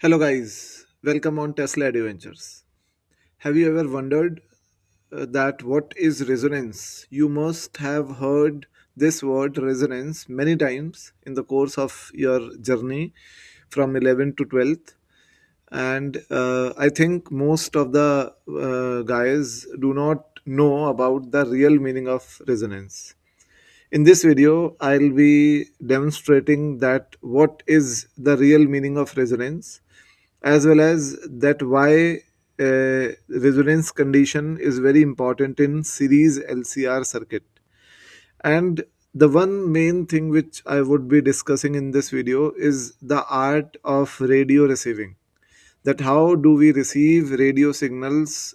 Hello guys, welcome on Tesla Adventures. Have you ever wondered that what is resonance? You must have heard this word resonance many times in the course of your journey from 11th to 12th, and I think most of the guys do not know about the real meaning of resonance. In this video, I'll be demonstrating that what is the real meaning of resonance, as well as that why resonance condition is very important in series LCR circuit. And the one main thing which I would be discussing in this video is the art of radio receiving, that how do we receive radio signals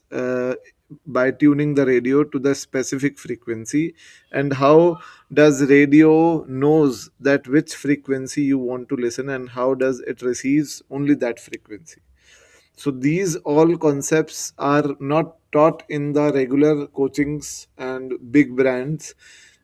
by tuning the radio to the specific frequency, and how does radio knows that which frequency you want to listen, and how does it receives only that frequency. So these all concepts are not taught in the regular coachings and big brands,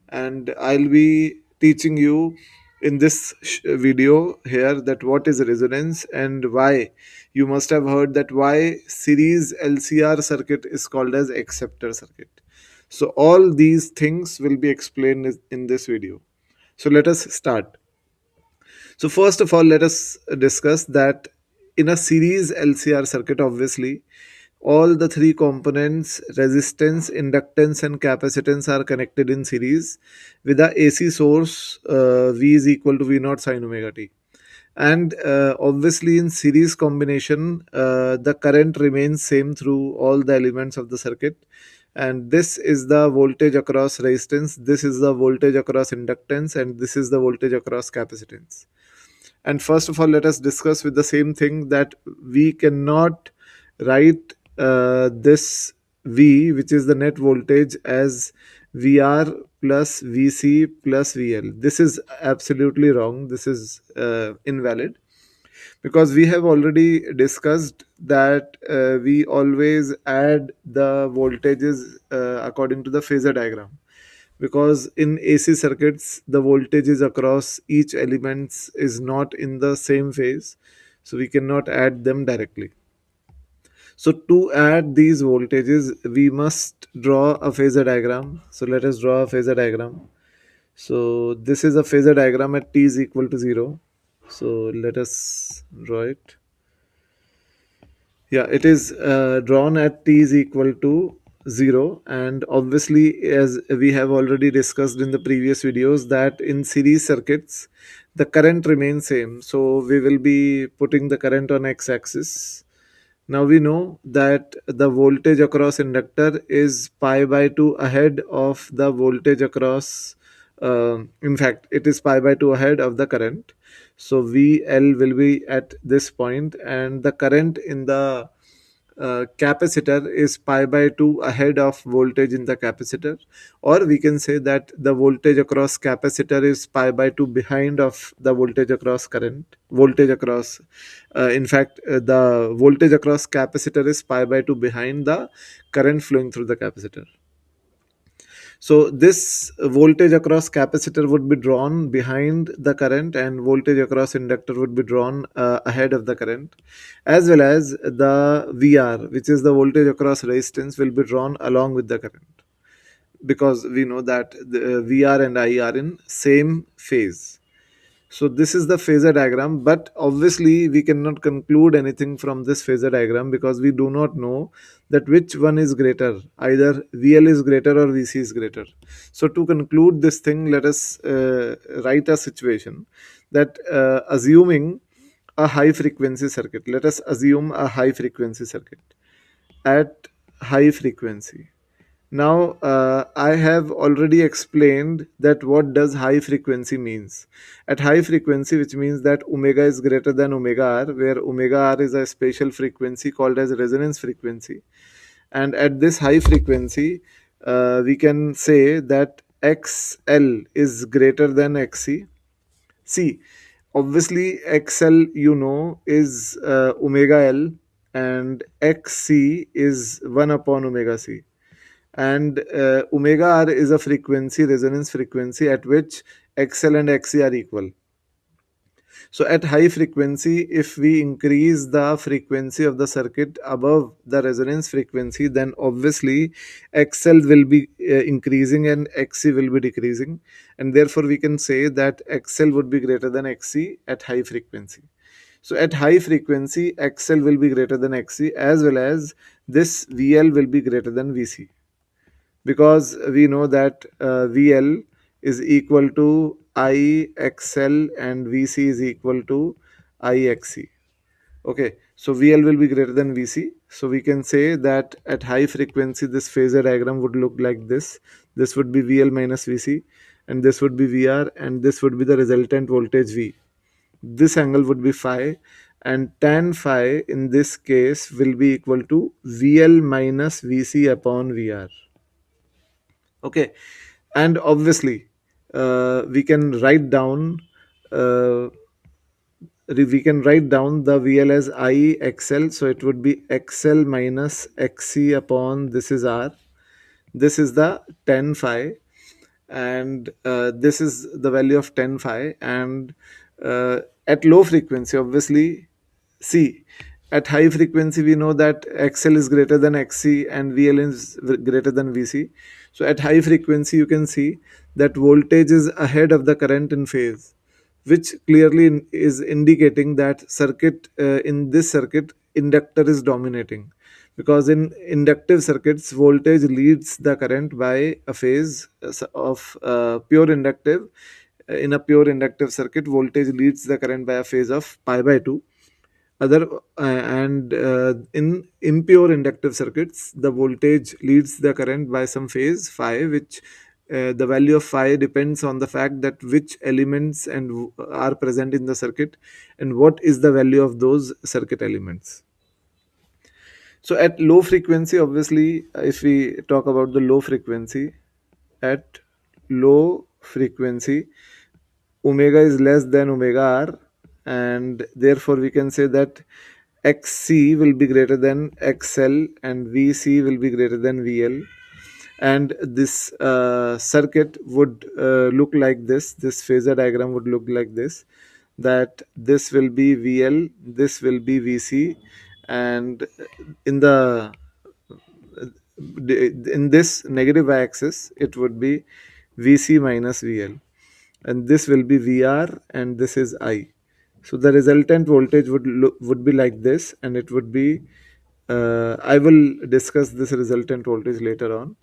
and I'll be teaching you in this video here that what is resonance and why. You must have heard that why series LCR circuit is called as acceptor circuit. So all these things will be explained in this video. So let us start. So first of all, let us discuss that in a series LCR circuit, obviously, all the three components, resistance, inductance, and capacitance, are connected in series with the AC source V is equal to V naught sine omega t. And obviously, in series combination, the current remains same through all the elements of the circuit. And this is the voltage across resistance, this is the voltage across inductance, and this is the voltage across capacitance. And first of all, let us discuss with the same thing that we cannot write this V, which is the net voltage, as VR plus VC plus VL. This is absolutely wrong. This is invalid, because we have already discussed that we always add the voltages according to the phasor diagram, because in AC circuits the voltages across each elements is not in the same phase, so we cannot add them directly. So to add these voltages we must draw a phasor diagram. So let us draw a phasor diagram. So this is a phasor diagram at t is equal to 0. So let us draw it. Yeah, it is drawn at t is equal to 0, and obviously, as we have already discussed in the previous videos, that in series circuits the current remains same, so we will be putting the current on x-axis. Now we know that the voltage across inductor is pi by 2 ahead of the voltage across, in fact, it is pi by 2 ahead of the current. So VL will be at this point, and the current in the capacitor is pi by 2 ahead of voltage in the capacitor, or we can say that the voltage across capacitor is pi by 2 behind of the voltage across current voltage across in fact the voltage across capacitor is pi by 2 behind the current flowing through the capacitor. So this voltage across capacitor would be drawn behind the current, and voltage across inductor would be drawn ahead of the current, as well as the VR, which is the voltage across resistance, will be drawn along with the current, because we know that the VR and I are in same phase. So this is the phasor diagram, but obviously we cannot conclude anything from this phasor diagram, because we do not know that which one is greater, either VL is greater or VC is greater. So to conclude this thing, let us write a situation that assuming a high frequency circuit, let us assume a high frequency circuit at high frequency. Now, I have already explained that what does high frequency means. At high frequency, which means that omega is greater than omega r, where omega r is a special frequency called as resonance frequency. And at this high frequency, we can say that XL is greater than XC. See, obviously XL, is omega L, and XC is 1 upon omega C, and omega r is a frequency, resonance frequency, at which XL and XC are equal. So at high frequency, if we increase the frequency of the circuit above the resonance frequency, then obviously XL will be increasing and XC will be decreasing, and therefore we can say that XL would be greater than XC at high frequency. So at high frequency, XL will be greater than XC, as well as this VL will be greater than VC, because we know that VL is equal to IXL and VC is equal to IXC. Okay, so VL will be greater than VC. So we can say that at high frequency, this phasor diagram would look like this. This would be VL minus VC, and this would be VR, and this would be the resultant voltage V. This angle would be phi, and tan phi in this case will be equal to VL minus VC upon VR. Okay, and obviously we can write down uh, the VL as IXL, so it would be XL minus XC upon this is R. This is the 10 phi, and this is the value of 10 phi. And at low frequency, obviously, see, at high frequency we know that XL is greater than XC and VL is greater than VC. So at high frequency you can see that voltage is ahead of the current in phase, which clearly is indicating that in this circuit inductor is dominating, because in inductive circuits voltage leads the current by a phase of pure inductive. In a pure inductive circuit, voltage leads the current by a phase of pi by 2. And in impure inductive circuits, the voltage leads the current by some phase phi, which the value of phi depends on the fact that which elements and are present in the circuit and what is the value of those circuit elements. So at low frequency, obviously, if we talk about the low frequency, at low frequency, omega is less than omega r, and therefore we can say that XC will be greater than XL and VC will be greater than VL. And this circuit would look like this phasor diagram would look like this, that this will be VL, this will be VC, and in the in this negative axis it would be VC minus VL, and this will be VR, and this is I. So the resultant voltage would be like this, and it would be I will discuss this resultant voltage later on.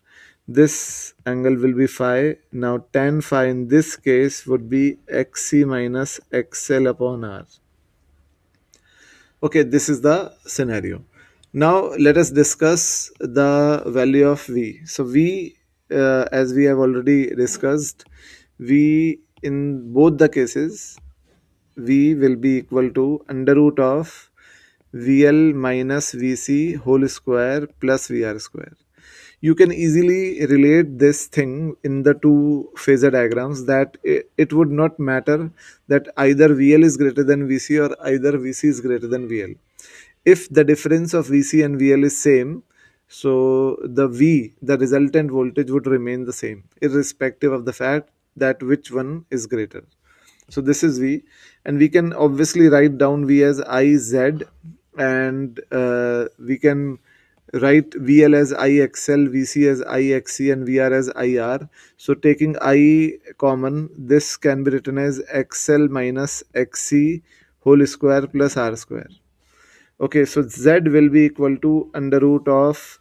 This angle will be phi. Now tan phi in this case would be XC minus XL upon R. Okay, this is the scenario. Now let us discuss the value of V. So V, as we have already discussed, V in both the cases, V will be equal to under root of VL minus VC whole square plus VR square. You can easily relate this thing in the two phasor diagrams, that it would not matter that either VL is greater than VC or either VC is greater than VL. If the difference of VC and VL is same, so the resultant voltage would remain the same, irrespective of the fact that which one is greater. So this is V, and we can obviously write down V as IZ, and we can write VL as IXL, VC as IXC, and VR as IR. So taking I common, this can be written as XL minus XC whole square plus R square. Okay, so Z will be equal to under root of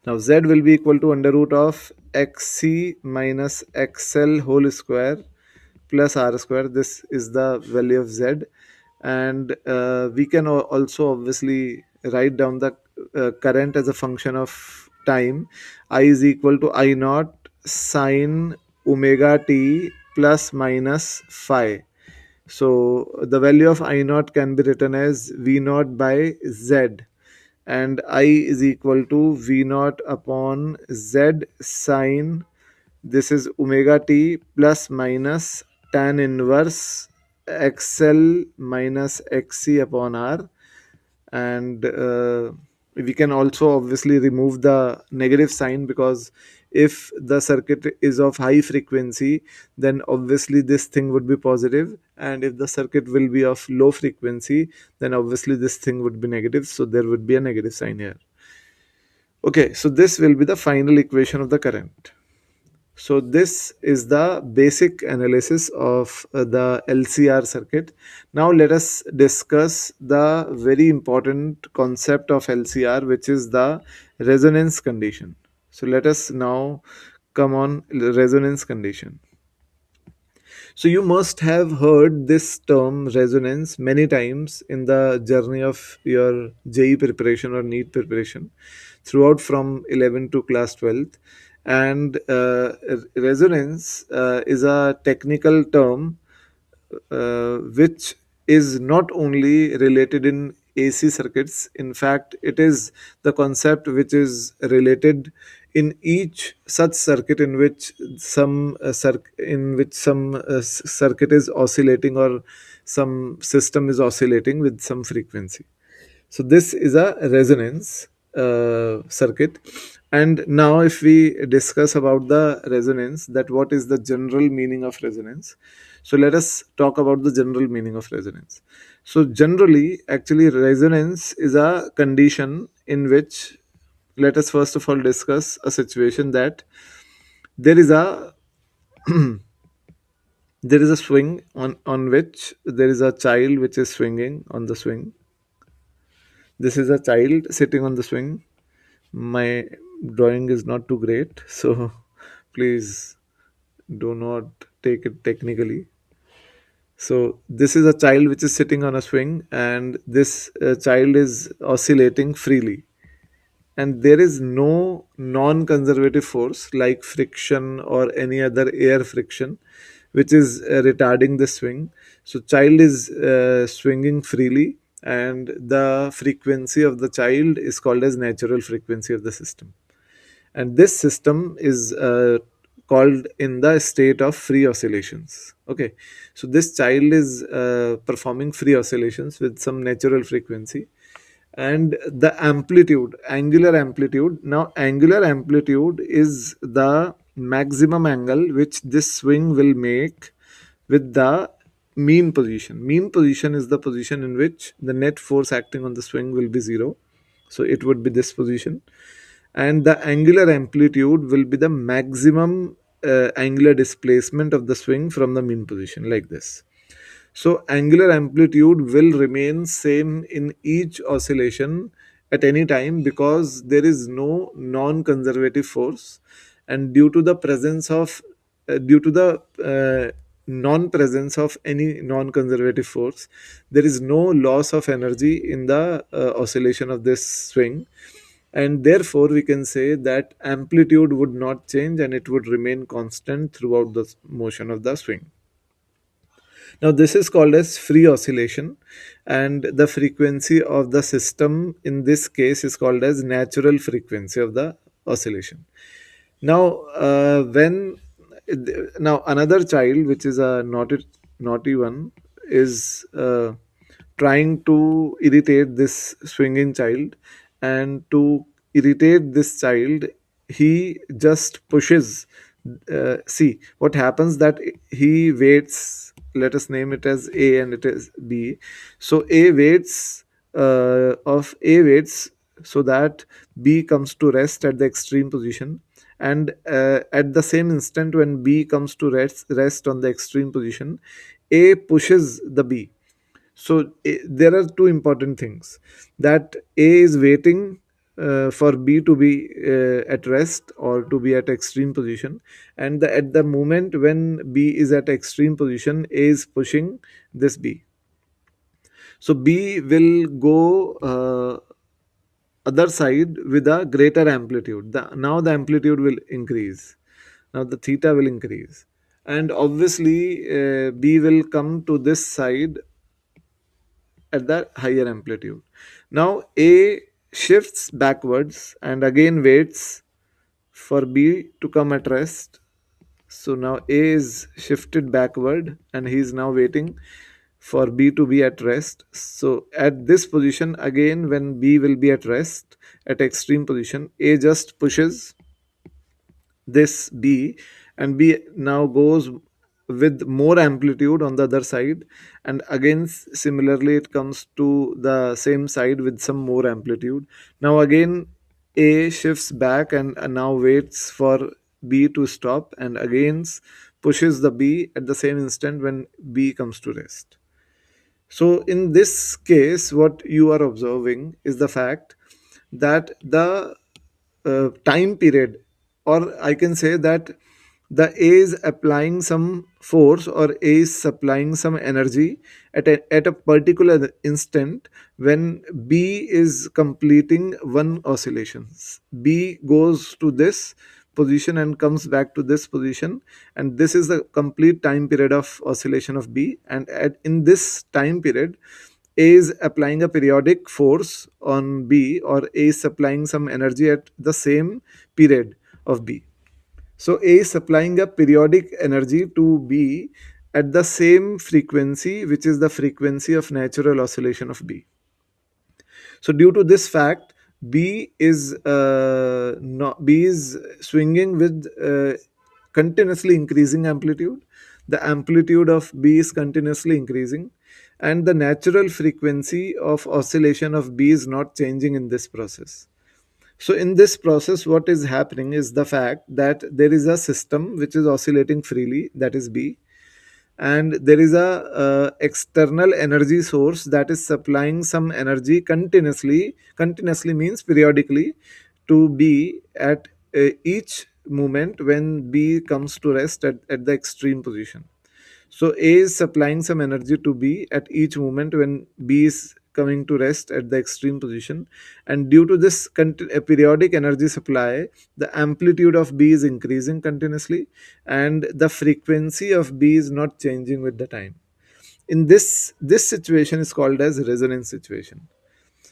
now Z will be equal to under root of XC minus XL whole square plus R square. This is the value of Z, and we can also obviously write down the current as a function of time. I is equal to I naught sine omega t plus minus phi. So the value of I naught can be written as V naught by Z, and I is equal to V naught upon Z sine, this is omega t plus minus tan inverse XL minus XC upon R. And we can also obviously remove the negative sign, because If the circuit is of high frequency, then obviously this thing would be positive, and if the circuit will be of low frequency, then obviously this thing would be negative, so there would be a negative sign here. Okay, so this will be the final equation of the current. So this is the basic analysis of the LCR circuit. Now let us discuss the very important concept of LCR, which is the resonance condition. So let us now come on resonance condition. So you must have heard this term resonance many times in the journey of your JEE preparation or NEET preparation throughout from 11 to class 12th. And resonance is a technical term which is not only related in AC circuits. In fact, it is the concept which is related in each such circuit in which some circuit is oscillating, or some system is oscillating with some frequency. So this is a resonance circuit. And now if we discuss about the resonance, that what is the general meaning of resonance. So let us talk about the general meaning of resonance. So generally, actually, resonance is a condition in which, let us first of all discuss a situation that there is a there is a swing on which there is a child which is swinging on the swing. This is a child sitting on the swing. My drawing is not too great, so please do not take it technically. So this is a child which is sitting on a swing, and this child is oscillating freely, and there is no non-conservative force like friction or any other air friction which is retarding the swing. So child is swinging freely, and the frequency of the child is called as natural frequency of the system, and this system is called in the state of free oscillations. Okay, so this child is performing free oscillations with some natural frequency, and the amplitude, angular amplitude, now angular amplitude is the maximum angle which this swing will make with the mean position. Mean position is the position in which the net force acting on the swing will be zero, so it would be this position, and the angular amplitude will be the maximum angular displacement of the swing from the mean position, like this. So angular amplitude will remain same in each oscillation at any time, because there is no non-conservative force, and due to the non-presence of any non-conservative force, there is no loss of energy in the oscillation of this swing, and therefore we can say that amplitude would not change and it would remain constant throughout the motion of the swing. Now this is called as free oscillation, and the frequency of the system in this case is called as natural frequency of the oscillation. Now when now another child, which is a naughty one, is trying to irritate this swinging child, and to irritate this child, he just pushes. See what happens, that he waits. Let us name it as A and it is B. So A waits so that B comes to rest at the extreme position, and at the same instant when B comes to rest on the extreme position, A pushes the B. So there are two important things, that A is waiting for B to be at rest or to be at extreme position, and at the moment when B is at extreme position, A is pushing this B. So B will go other side with a greater amplitude. Now the amplitude will increase. Now the theta will increase, and obviously B will come to this side at the higher amplitude. Now A shifts backwards and again waits for B to come at rest. So now A is shifted backward and he is now waiting for B to be at rest. So at this position again, when B will be at rest at extreme position, A just pushes this B, and B now goes with more amplitude on the other side, and again similarly it comes to the same side with some more amplitude. Now again A shifts back and now waits for B to stop, and again pushes the B at the same instant when B comes to rest. So in this case, what you are observing is the fact that the time period, or I can say that the A is applying some force, or A is supplying some energy at a particular instant when B is completing one oscillations. B goes to this position and comes back to this position, and this is the complete time period of oscillation of B. And in this time period, A is applying a periodic force on B, or A is supplying some energy at the same period of B. So A is supplying a periodic energy to B at the same frequency, which is the frequency of natural oscillation of B. So due to this fact, B is swinging with continuously increasing amplitude. The amplitude of B is continuously increasing, and the natural frequency of oscillation of B is not changing in this process. So in this process, what is happening is the fact that there is a system which is oscillating freely, that is B, and there is a external energy source that is supplying some energy continuously. Continuously means periodically, to B at each moment when B comes to rest at the extreme position. So A is supplying some energy to B at each moment when B is coming to rest at the extreme position. And due to this periodic energy supply, the amplitude of B is increasing continuously, and the frequency of B is not changing with the time. In this situation is called as resonance situation.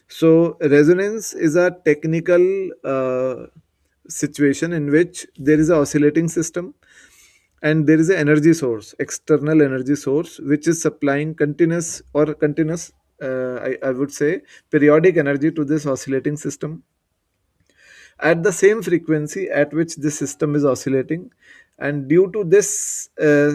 So resonance is a technical situation in which there is a oscillating system, and there is an energy source, external energy source, which is supplying continuous, I would say, periodic energy to this oscillating system at the same frequency at which the system is oscillating. And due to this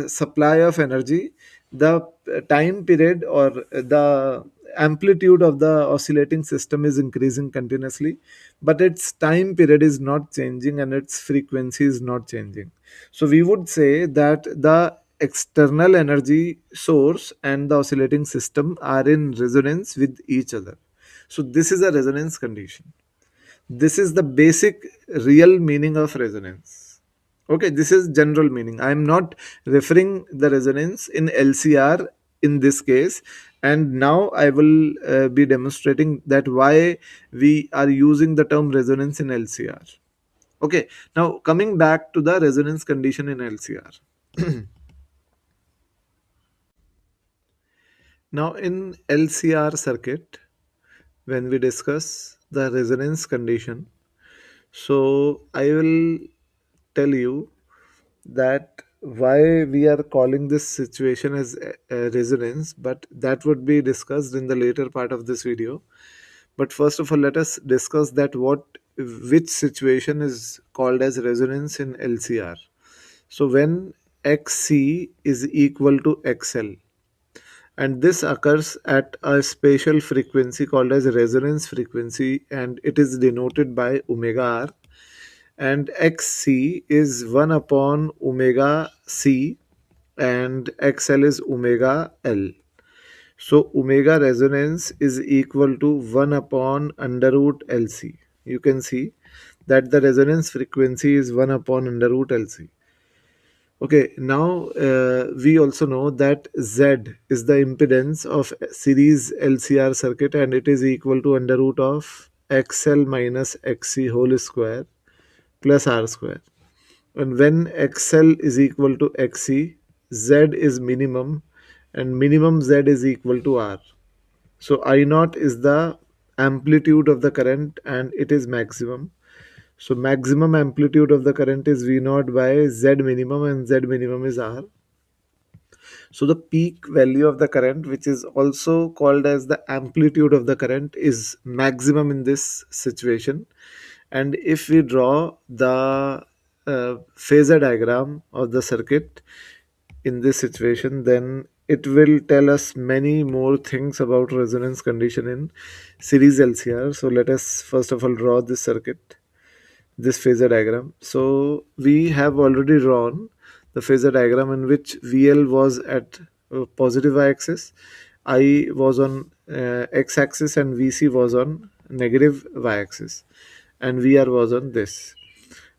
supply of energy, the time period, or the amplitude of the oscillating system is increasing continuously, but its time period is not changing and its frequency is not changing. So we would say that the external energy source and the oscillating system are in resonance with each other. So this is a resonance condition. This is the basic real meaning of resonance. Okay, this is general meaning. I am not referring the resonance in LCR in this case. And now I will be demonstrating that why we are using the term resonance in LCR. Okay, now coming back to the resonance condition in LCR. Now in LCR circuit, when we discuss the resonance condition, so I will tell you that why we are calling this situation as a resonance, but that would be discussed in the later part of this video. But first of all, let us discuss that which situation is called as resonance in LCR. So when XC is equal to XL, and this occurs at a spatial frequency called as resonance frequency, and it is denoted by omega r, and xc is 1 upon omega c, and xl is omega l. So omega resonance is equal to 1 upon under root lc. You can see that the resonance frequency is 1 upon under root lc. Okay, now we also know that Z is the impedance of series LCR circuit, and it is equal to under root of XL minus XC whole square plus R square. And when XL is equal to XC, Z is minimum, and minimum Z is equal to R. So I naught is the amplitude of the current and it is maximum. So maximum amplitude of the current is V naught by Z minimum, and Z minimum is R. So the peak value of the current, which is also called as the amplitude of the current, is maximum in this situation. And if we draw the phasor diagram of the circuit in this situation, then it will tell us many more things about resonance condition in series LCR. So let us first of all draw this circuit, this phasor diagram. So we have already drawn the phasor diagram in which VL was at positive y-axis, I was on x-axis, and VC was on negative y-axis, and VR was on this.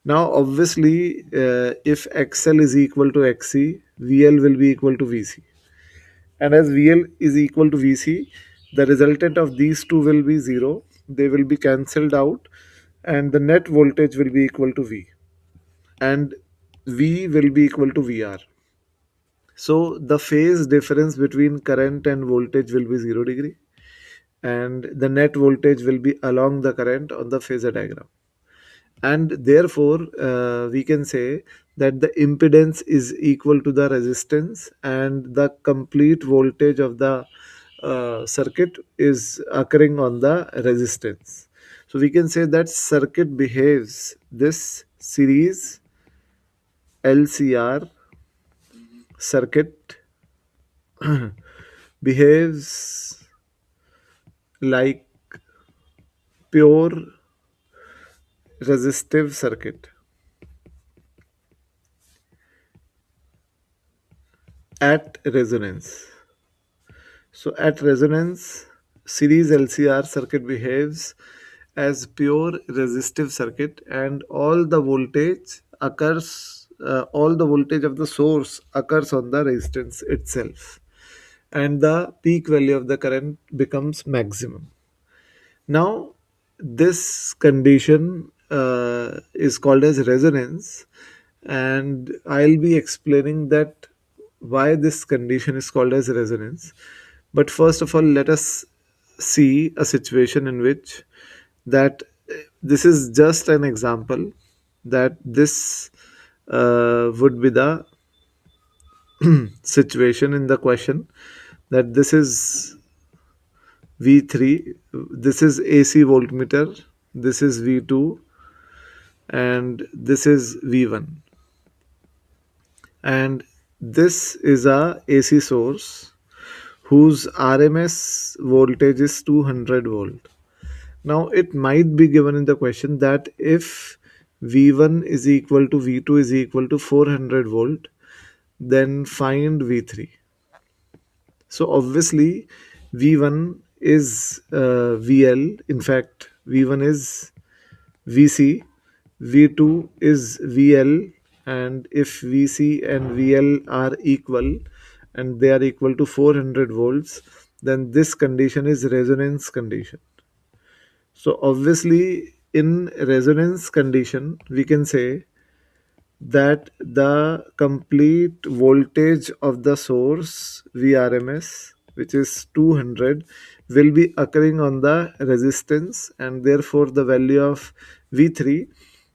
Now, obviously, if XL is equal to XC, VL will be equal to VC. And as VL is equal to VC, the resultant of these two will be 0. They will be cancelled out, and the net voltage will be equal to V. And V will be equal to VR. So the phase difference between current and voltage will be 0 degree, and the net voltage will be along the current on the phasor diagram. And therefore we can say that the impedance is equal to the resistance, and the complete voltage of the circuit is occurring on the resistance. So we can say that circuit behaves, this series LCR circuit behaves like pure resistive circuit at resonance. So at resonance, series LCR circuit behaves as pure resistive circuit, and all the voltage occurs, all the voltage of the source occurs on the resistance itself, and the peak value of the current becomes maximum. Now, this condition is called as resonance, and I'll be explaining that why this condition is called as resonance. But first of all, let us see a situation in which that this is just an example, that this would be the situation in the question, that this is V3, this is AC voltmeter, this is V2, and this is V1. And this is a AC source whose RMS voltage is 200 volt. Now it might be given in the question that if V1 is equal to V2 is equal to 400 volt, then find V3. So obviously V1 is VL, in fact V1 is VC, V2 is VL, and if VC and VL are equal and they are equal to 400 volts, then this condition is resonance condition. So obviously in resonance condition we can say that the complete voltage of the source Vrms, which is 200, will be occurring on the resistance, and therefore the value of V3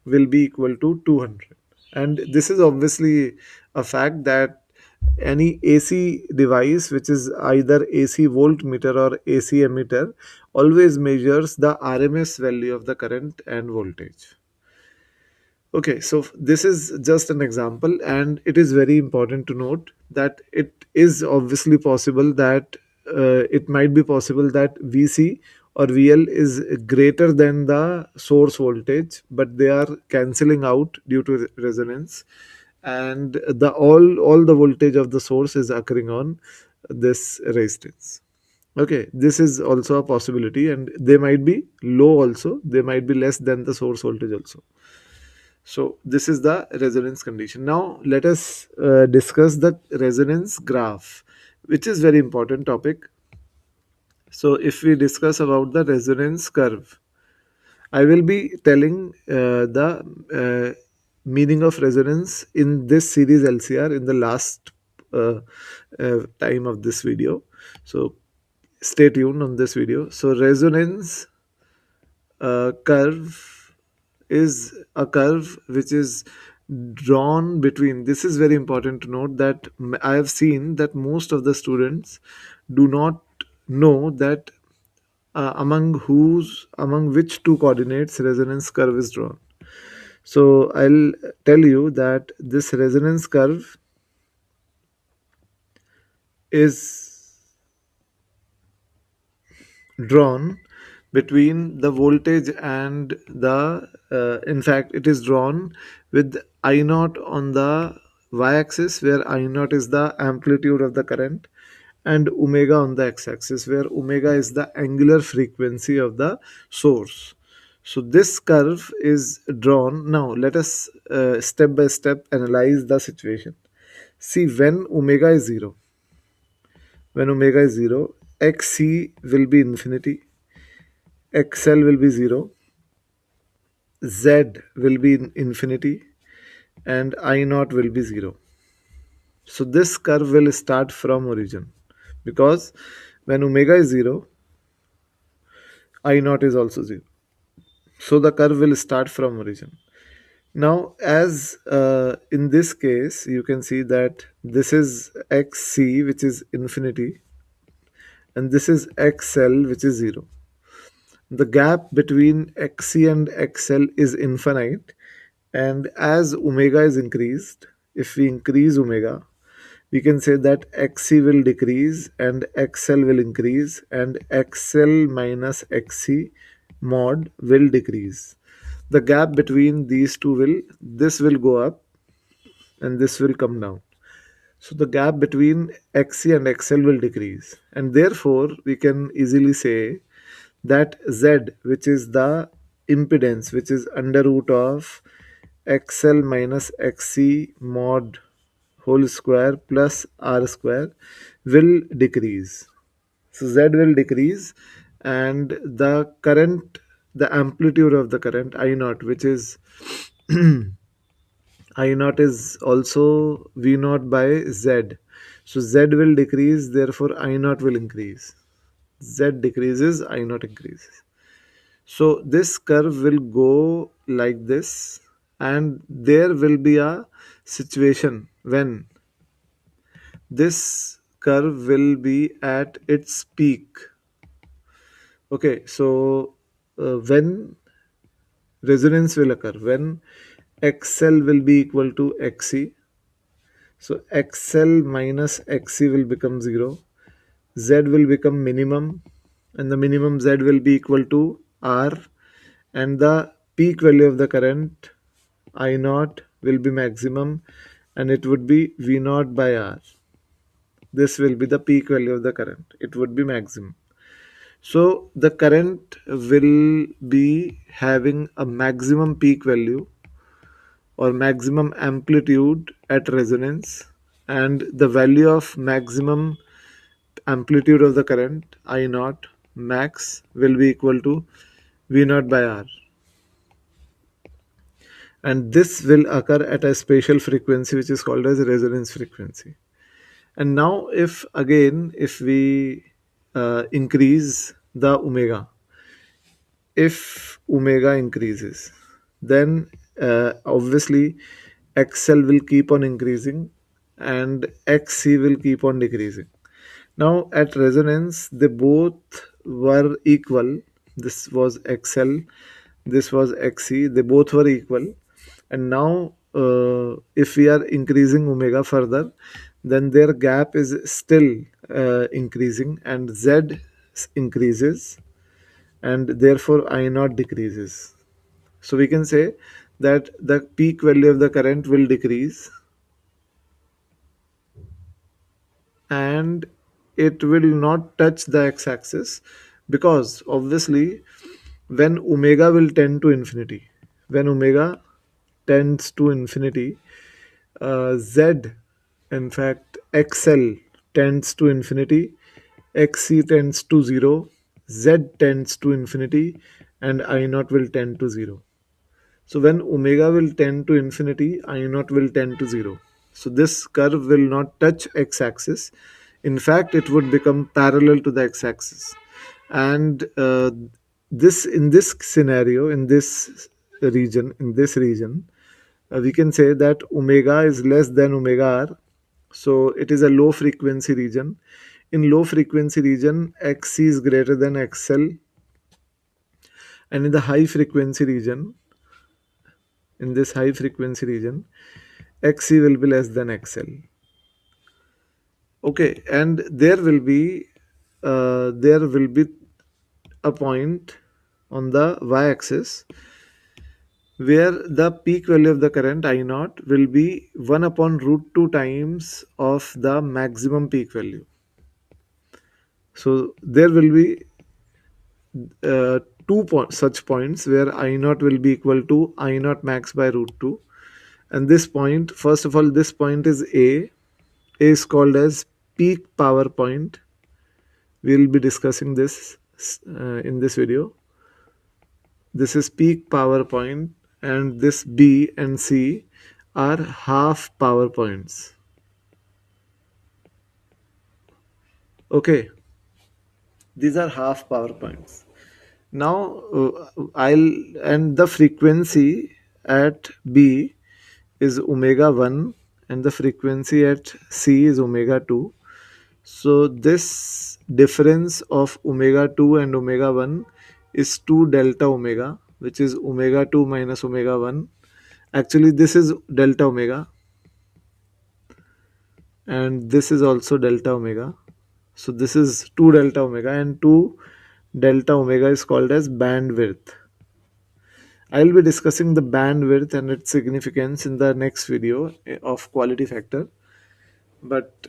will be equal to 200. And this is obviously a fact that any AC device which is either AC voltmeter or AC emitter always measures the RMS value of the current and voltage. Okay, so this is just an example, and it is very important to note that it is obviously possible that it might be possible that VC or VL is greater than the source voltage, but they are cancelling out due to resonance, and the all the voltage of the source is occurring on this resistance. Okay, this is also a possibility, and they might be low also, they might be less than the source voltage also. So this is the resonance condition. Now let us discuss the resonance graph, which is very important topic. So if we discuss about the resonance curve, I will be telling the meaning of resonance in this series LCR in the last time of this video. So stay tuned on this video. So resonance curve is a curve which is drawn between, this is very important to note that I have seen that most of the students do not know that among which two coordinates resonance curve is drawn. So I'll tell you that this resonance curve is drawn between the voltage and the in fact it is drawn with I naught on the y-axis, where I naught is the amplitude of the current, and omega on the x-axis, where omega is the angular frequency of the source. So this curve is drawn. Now let us step by step analyze the situation. See, when omega is 0, xc will be infinity, xl will be 0, z will be infinity, and I naught will be 0. So this curve will start from origin, because when omega is 0, I naught is also 0. So the curve will start from origin. Now, as in this case, you can see that this is xc, which is infinity, and this is xl, which is 0. The gap between xc and xl is infinite, and as omega is increased, if we increase omega, we can say that xc will decrease and xl will increase, and xl minus xc mod will decrease. The gap between these two will go up and this will come down. So the gap between xc and xl will decrease, and therefore we can easily say that z, which is the impedance, which is under root of xl minus xc mod whole square plus r square, will decrease. So z will decrease, and the current, the amplitude of the current I naught, which is I naught, is also V naught by Z. So Z will decrease, therefore I naught will increase. Z decreases, I naught increases. So this curve will go like this, and there will be a situation when this curve will be at its peak. Okay, so when resonance will occur, when XL will be equal to XC, so XL minus XC will become 0. Z will become minimum, and the minimum Z will be equal to R, and the peak value of the current I naught will be maximum, and it would be V naught by R. This will be the peak value of the current. It would be maximum. So the current will be having a maximum peak value or maximum amplitude at resonance, and the value of maximum amplitude of the current I naught max will be equal to V naught by R, and this will occur at a spatial frequency which is called as resonance frequency. And now if we increase the omega, if omega increases, then obviously xl will keep on increasing and xc will keep on decreasing. Now at resonance, they both were equal. This was xl, this was xc, they both were equal. And now if we are increasing omega further, then their gap is still increasing, and z increases, and therefore I naught decreases. So we can say that the peak value of the current will decrease, and it will not touch the x-axis, because obviously when omega will tend to infinity, when omega tends to infinity, z, in fact xl tends to infinity, xc tends to 0, z tends to infinity, and I naught will tend to 0. So when omega will tend to infinity, I naught will tend to 0. So this curve will not touch x-axis. In fact, it would become parallel to the x-axis. And this in this scenario, in this region, we can say that omega is less than omega r. So it is a low frequency region. In low frequency region, xc is greater than xl, and in the high frequency region, in this high frequency region, XC will be less than XL. Okay, and there will be a point on the y-axis where the peak value of the current I naught will be 1 upon root 2 times of the maximum peak value. So there will be such points where I naught will be equal to I naught max by root 2. And this point, first of all, this point is A. A is called as peak power point. We will be discussing this in this video. This is peak power point, and this B and C are half power points. Okay, these are half power points. Now I'll and the frequency at B is omega 1 and the frequency at C is omega 2. So this difference of omega 2 and omega 1 is 2 delta omega, which is omega 2 minus omega 1. Actually this is delta omega and this is also delta omega. So this is 2 delta omega, and 2 delta omega is called as bandwidth. I will be discussing the bandwidth and its significance in the next video of quality factor. But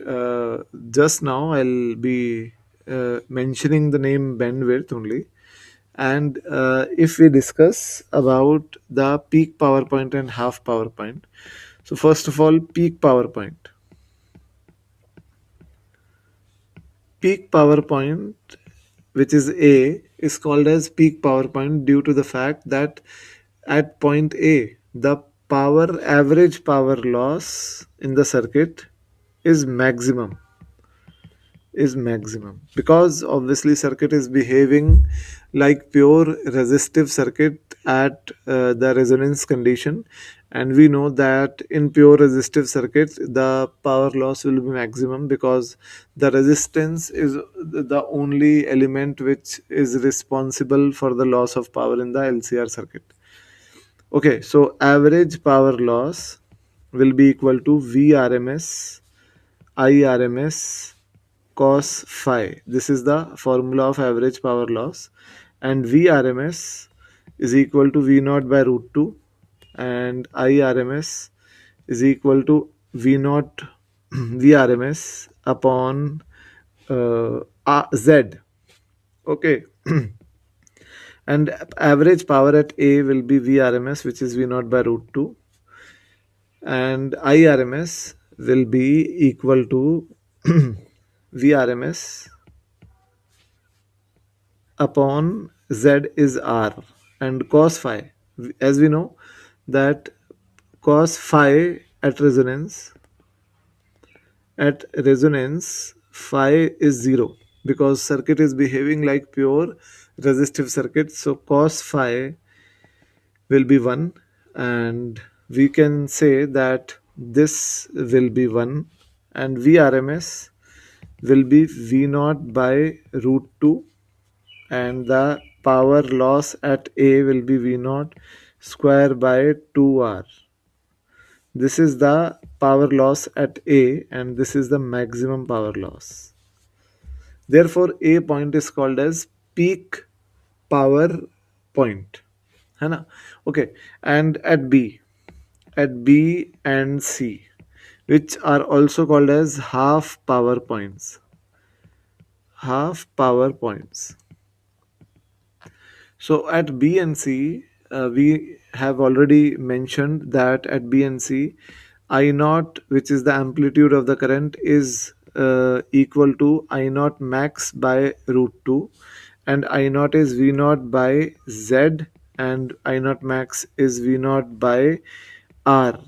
just now I'll be mentioning the name bandwidth only. And if we discuss about the peak power point and half power point. So first of all, peak power point. Peak power point, which is A, is called as peak power point due to the fact that at point A, the average power loss in the circuit is maximum because obviously circuit is behaving like pure resistive circuit at the resonance condition, and we know that in pure resistive circuits the power loss will be maximum because the resistance is the only element which is responsible for the loss of power in the LCR circuit. Okay, so average power loss will be equal to Vrms IRMS cos phi. This is the formula of average power loss, and Vrms is equal to V naught by root 2, and IRMS is equal to V naught Vrms upon Z. Okay. And average power at A will be Vrms, which is V naught by root 2, and IRMS will be equal to Vrms upon Z is R, and cos phi, as we know that cos phi at resonance phi is 0 because circuit is behaving like pure resistive circuit. So cos phi will be 1, and we can say that this will be 1, and Vrms will be V naught by root 2, and the power loss at A will be V naught square by 2R. This is the power loss at A, and this is the maximum power loss. Therefore, A point is called as peak power point. है ना? Okay, and at B and C, which are also called as half power points. Half power points. So at B and C, we have already mentioned that at B and C, I naught, which is the amplitude of the current, is equal to I naught max by root 2, and I naught is V naught by Z, and I naught max is V naught by R.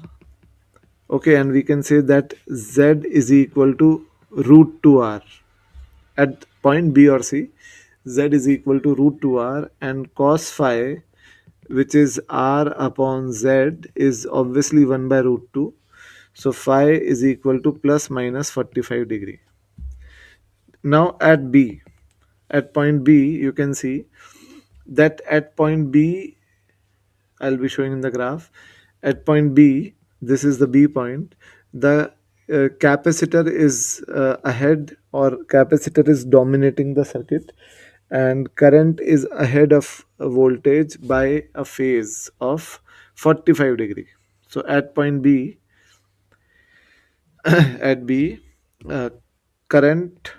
Okay, and we can say that Z is equal to root 2R. At point B or C, Z is equal to root 2R, and cos phi, which is R upon Z, is obviously 1 by root 2. So phi is equal to plus minus 45 degree. Now at point B, you can see that at point B, I'll be showing in the graph, At point B, this is the B point, the capacitor is ahead, or capacitor is dominating the circuit, and current is ahead of voltage by a phase of 45 degree. So at point B, at B, uh, current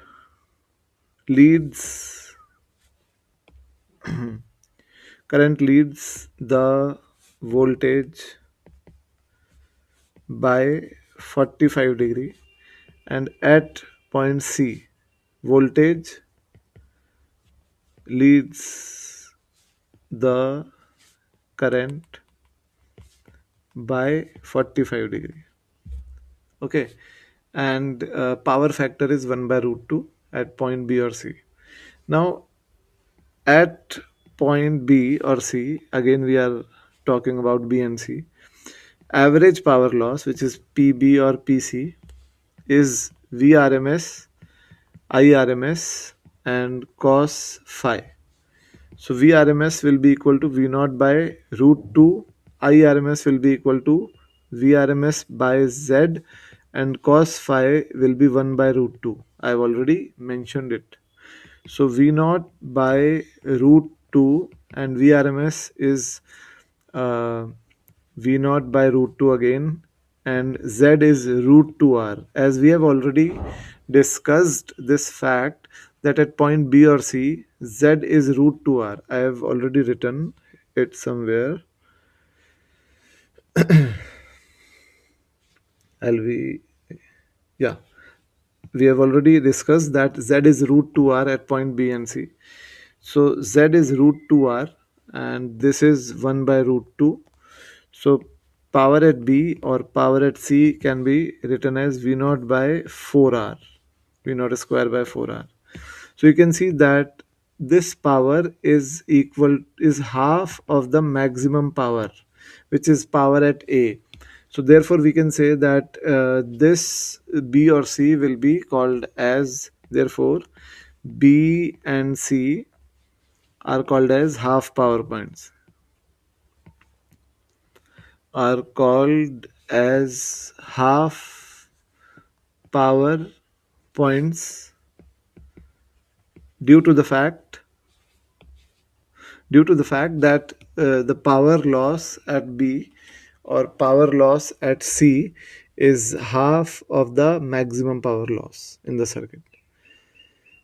leads current leads the voltage by 45 degree, and at point C, voltage leads the current by 45 degree. Okay, and power factor is 1 by root 2 at point B or C. Now at point B or C, again we are talking about B and C, average power loss, which is PB or PC, is VRMS, IRMS, and cos phi. So VRMS will be equal to V naught by root 2, IRMS will be equal to VRMS by Z, and cos phi will be 1 by root 2. I have already mentioned it. So V naught by root 2 and VRMS is uh, V naught by root 2 again, and Z is root 2R. As we have already discussed this fact that at point B or C, Z is root 2R. I have already written it somewhere. I'll be, yeah, we have already discussed that Z is root 2R at point B and C. So Z is root 2R, and this is 1 by root 2. So power at B or power at C can be written as V naught by 4R, V naught square by 4R. So you can see that this power is half of the maximum power, which is power at A. So therefore we can say that this B or C will be called as, therefore B and C are called as half power points, are called as half power points due to the fact that the power loss at B or power loss at C is half of the maximum power loss in the circuit.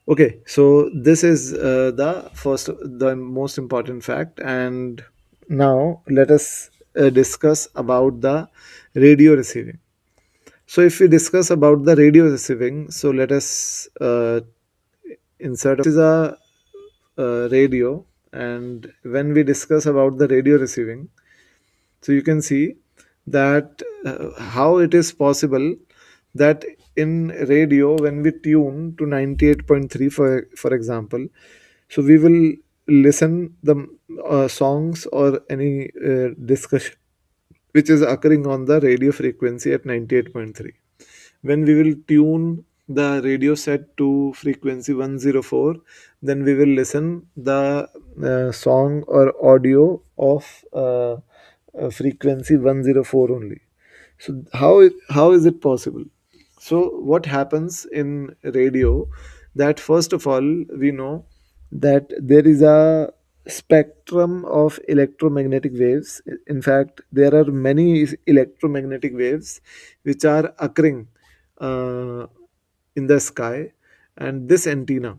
Okay, so this is the most important fact, and now let us discuss about the radio receiving. So if we discuss about the radio receiving, so let us insert, this is a radio, and when we discuss about the radio receiving, so you can see that how it is possible that in radio when we tune to 98.3 for example, so we will listen the songs or any discussion which is occurring on the radio frequency at 98.3. When we will tune the radio set to frequency 104, then we will listen the song or audio of frequency 104 only. So how is it possible? So what happens in radio, that first of all we know that there is a spectrum of electromagnetic waves. In fact, there are many electromagnetic waves which are occurring uh, in the sky, and this antenna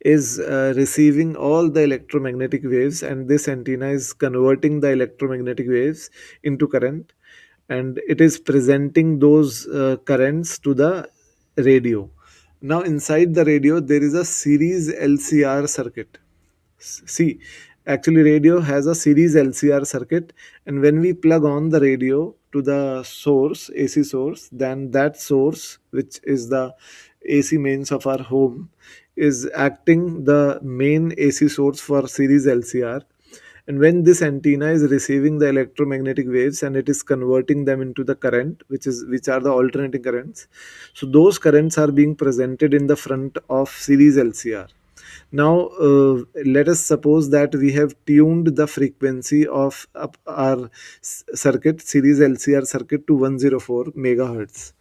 is receiving all the electromagnetic waves, and this antenna is converting the electromagnetic waves into current, and it is presenting those currents to the radio. Now inside the radio there is a series LCR circuit. See, actually radio has a series LCR circuit, and when we plug on the radio to the source, AC source, then that source, which is the AC mains of our home, is acting the main AC source for series LCR. And when this antenna is receiving the electromagnetic waves and it is converting them into the current, which are the alternating currents, so those currents are being presented in the front of series LCR. Now, let us suppose that we have tuned the frequency of our circuit, series LCR circuit, to 104 megahertz.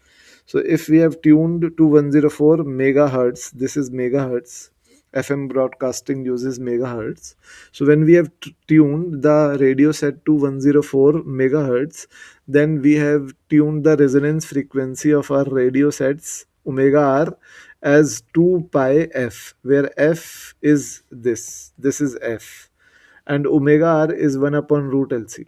So if we have tuned to 104 megahertz, this is megahertz. FM broadcasting uses megahertz. So when we have tuned the radio set to 104 megahertz, then we have tuned the resonance frequency of our radio sets omega r as 2 pi f, where f is this is f, and omega r is 1 upon root LC.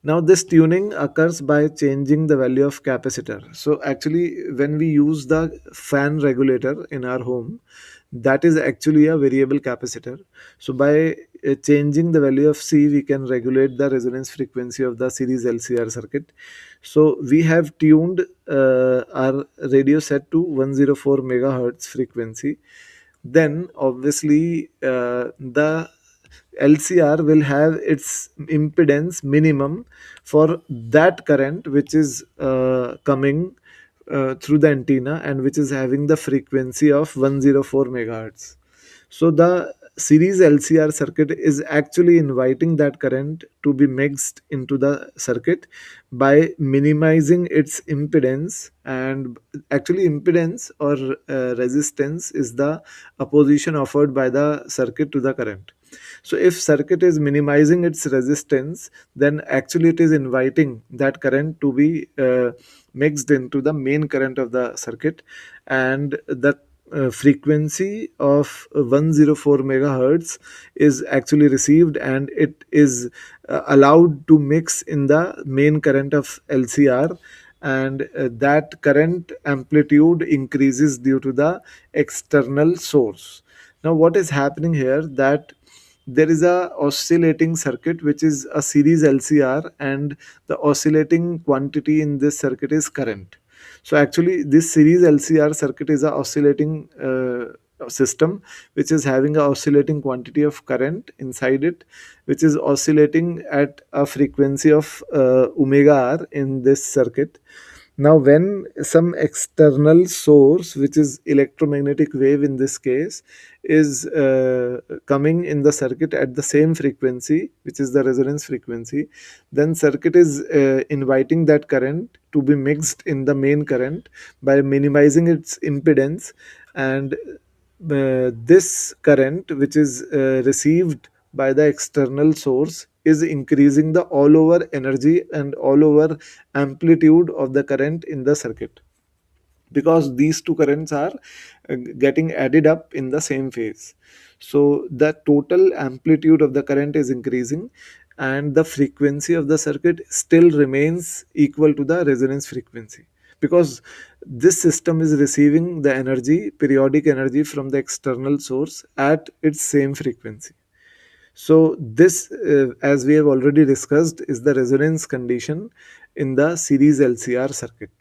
Now, this tuning occurs by changing the value of capacitor. So, actually, when we use the fan regulator in our home, that is actually a variable capacitor. So, by changing the value of C, we can regulate the resonance frequency of the series LCR circuit. So, we have tuned our radio set to 104 megahertz frequency. Then, obviously, the LCR will have its impedance minimum for that current which is coming through the antenna and which is having the frequency of 104 megahertz. So the series LCR circuit is actually inviting that current to be mixed into the circuit by minimizing its impedance. And actually impedance or resistance is the opposition offered by the circuit to the current. So if circuit is minimizing its resistance, then actually it is inviting that current to be mixed into the main current of the circuit, and the frequency of 104 megahertz is actually received, and it is allowed to mix in the main current of LCR, and that current amplitude increases due to the external source. Now what is happening here, that there is a oscillating circuit which is a series LCR, and the oscillating quantity in this circuit is current. So actually this series LCR circuit is a oscillating system which is having a oscillating quantity of current inside it, which is oscillating at a frequency of omega r in this circuit. Now, when some external source, which is electromagnetic wave in this case, is coming in the circuit at the same frequency, which is the resonance frequency, then circuit is inviting that current to be mixed in the main current by minimizing its impedance, and this current, which is received by the external source, is increasing the all over energy and all over amplitude of the current in the circuit, because these two currents are getting added up in the same phase. So the total amplitude of the current is increasing, and the frequency of the circuit still remains equal to the resonance frequency, because this system is receiving the energy, periodic energy, from the external source at its same frequency. So this, as we have already discussed, is the resonance condition in the series LCR circuit.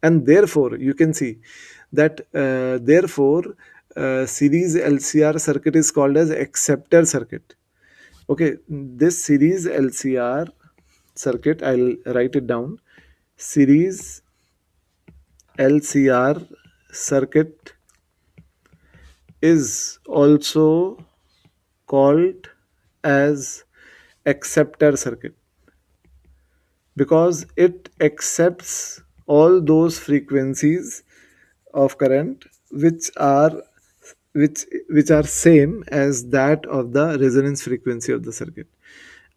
And therefore you can see that therefore series LCR circuit is called as acceptor circuit. Okay, this series LCR circuit, I'll write it down. Series LCR circuit is also called as acceptor circuit because it accepts all those frequencies of current which are same as that of the resonance frequency of the circuit.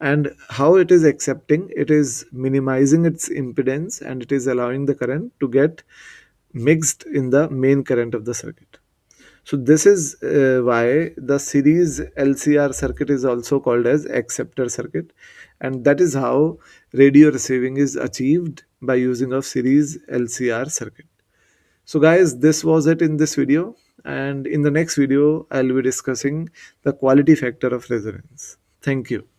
And how it is accepting, it is minimizing its impedance, and it is allowing the current to get mixed in the main current of the circuit. So this is why the series LCR circuit is also called as acceptor circuit, and that is how radio receiving is achieved by using of series LCR circuit. So guys, this was it in this video, and in the next video I'll be discussing the quality factor of resonance. Thank you.